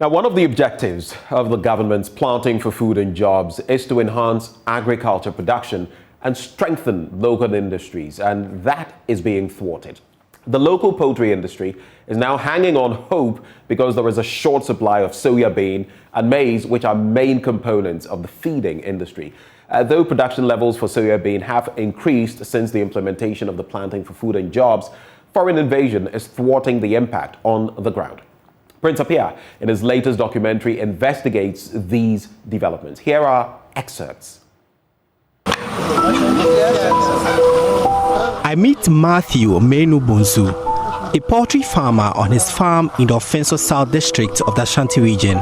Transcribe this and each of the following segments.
Now, one of the objectives of the government's Planting for Food and Jobs is to enhance agriculture production and strengthen local industries, and that is being thwarted. The local poultry industry is now hanging on hope because there is a short supply of soya bean and maize, which are main components of the feeding industry. Though production levels for soya bean have increased since the implementation of the Planting for Food and Jobs, foreign invasion is thwarting the impact on the ground. Prince Appiah, in his latest documentary, investigates these developments. Here are excerpts. I meet Matthew Menu Bonsu, a poultry farmer on his farm in the Offenso South district of the Ashanti region.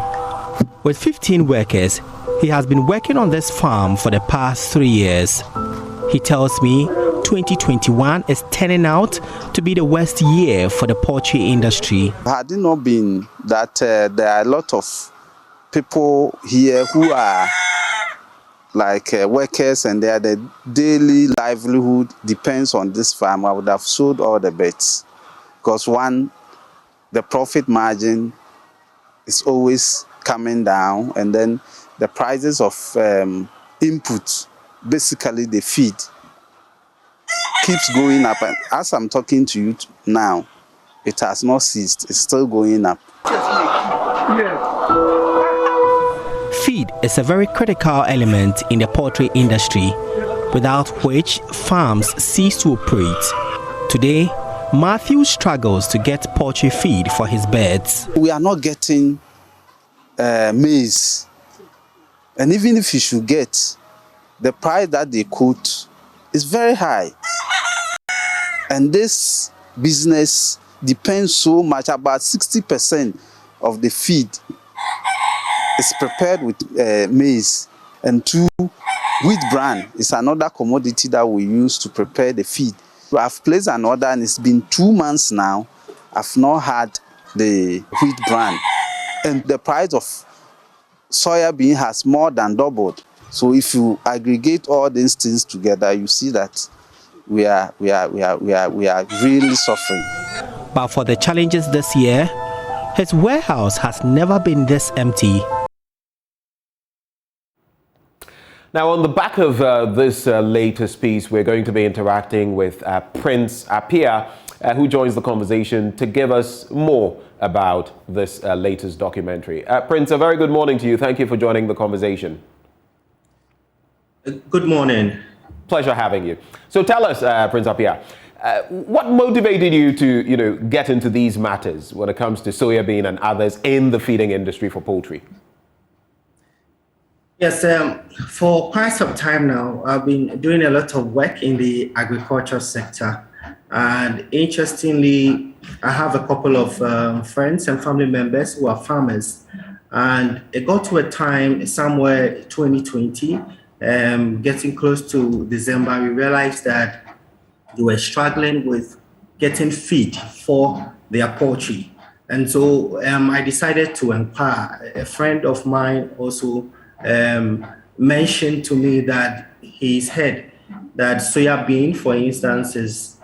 With 15 workers, he has been working on this farm for the past 3 years. He tells me 2021 is turning out to be the worst year for the poultry industry. Had it not been that there are a lot of people here who are like workers and their daily livelihood depends on this farm, I would have sold all the birds. Because one, the profit margin is always coming down, and then the prices of input, basically the feed, keeps going up. And as I'm talking to you now, it has not ceased. It's still going up. Feed is a very critical element in the poultry industry, without which farms cease to operate. Today, Matthew struggles to get poultry feed for his birds. We are not getting maize. And even if you should get, the price that they quote is very high. And this business depends so much, about 60% of the feed is prepared with maize. And wheat bran is another commodity that we use to prepare the feed. I've placed an order and it's been 2 months now. I've not had the wheat bran. And the price of soya bean has more than doubled. So if you aggregate all these things together, you see that we are really suffering. But for the challenges this year, his warehouse has never been this empty. Now, on the back of this latest piece, we're going to be interacting with Prince Appiah, who joins the conversation to give us more about this latest documentary. Prince, a very good morning to you. Thank you for joining the conversation. Good morning. Pleasure having you. So tell us, Prince Appiah, what motivated you to, get into these matters when it comes to soya bean and others in the feeding industry for poultry? Yes, for quite some time now, I've been doing a lot of work in the agriculture sector. And interestingly, I have a couple of friends and family members who are farmers. And it got to a time somewhere 2020, getting close to December, we realized that they were struggling with getting feed for their poultry. And so I decided to inquire. A friend of mine also mentioned to me that he's heard that soya bean, for instance,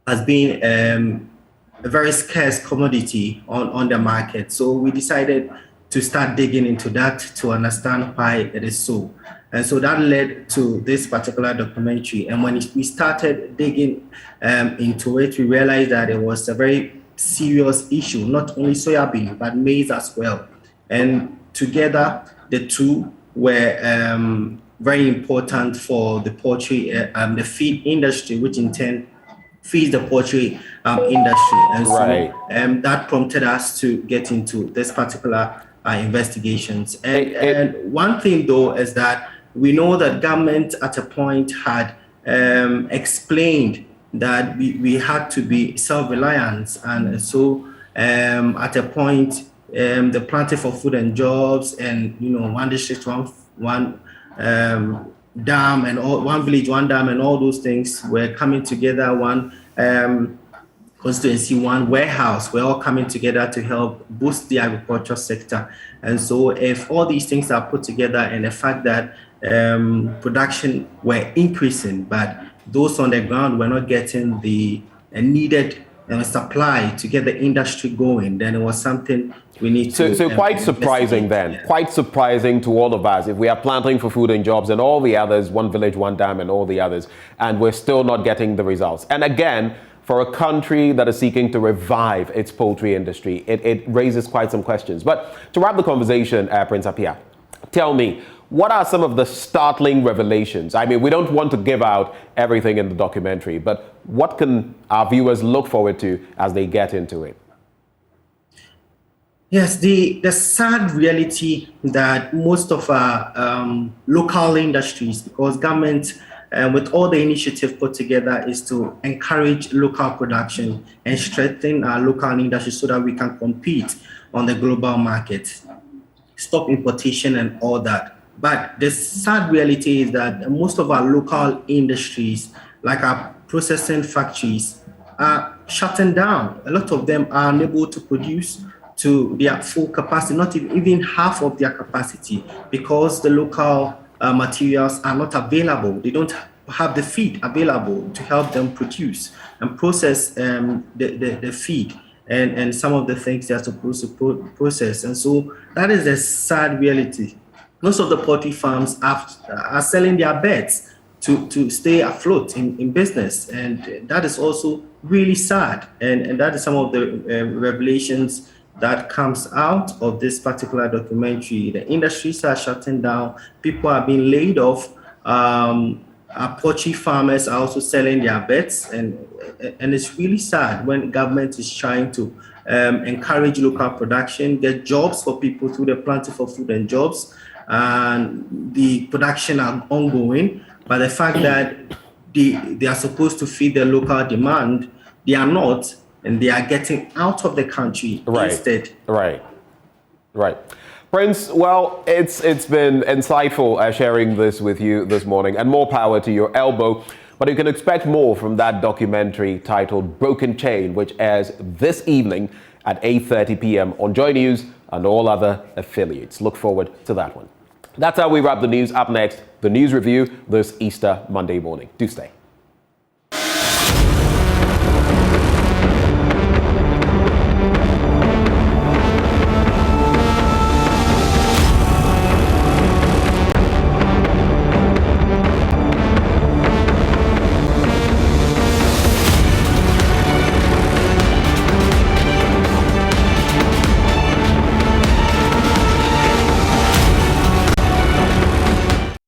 has been a very scarce commodity on the market. So we decided to start digging into that to understand why it is so. And so that led to this particular documentary. And when we started digging into it, we realized that it was a very serious issue, not only soya bean, but maize as well. And together, the two were very important for the poultry, the feed industry, which in turn feeds the poultry industry. And so that prompted us to get into this particular investigations. And one thing, though, is that we know that government at a point had explained that we had to be self-reliant. And so at a point, the Planting for Food and Jobs and, one district, one dam and all, one village, one dam and all those things were coming together, one constituency, one warehouse, we're all coming together to help boost the agriculture sector. And so if all these things are put together and the fact that production were increasing, but those on the ground were not getting the needed supply to get the industry going, then it was something we need to. So quite surprising then, yeah. quite surprising to all of us. If we are planting for food and jobs and all the others, one village, one dam and all the others, and we're still not getting the results. And again, for a country that is seeking to revive its poultry industry, it raises quite some questions. But to wrap the conversation, Prince Appiah, tell me, what are some of the startling revelations? I mean, we don't want to give out everything in the documentary, but what can our viewers look forward to as they get into it? Yes, the sad reality that most of our local industries, because government, with all the initiative put together, is to encourage local production and strengthen our local industry so that we can compete on the global market, stop importation and all that. But the sad reality is that most of our local industries, like our processing factories, are shutting down. A lot of them are unable to produce to their full capacity, not even half of their capacity, because the local materials are not available. They don't have the feed available to help them produce and process the feed and some of the things they are supposed to process. And so that is the sad reality. Most of the poultry farms are selling their birds to stay afloat in business. And that is also really sad. And that is some of the revelations that comes out of this particular documentary. The industries are shutting down. People are being laid off. Our poultry farmers are also selling their birds. And it's really sad when government is trying to encourage local production, get jobs for people through the Planting for Food and Jobs. And the production are ongoing, but the fact that they are supposed to feed the local demand, they are not, and they are getting out of the country instead. Right. Prince, well, it's been insightful sharing this with you this morning, and more power to your elbow. But you can expect more from that documentary titled Broken Chain, which airs this evening at 8:30 p.m. on Joy News and all other affiliates. Look forward to that one. That's how we wrap the news. Up next, the news review this Easter Monday morning. Do stay.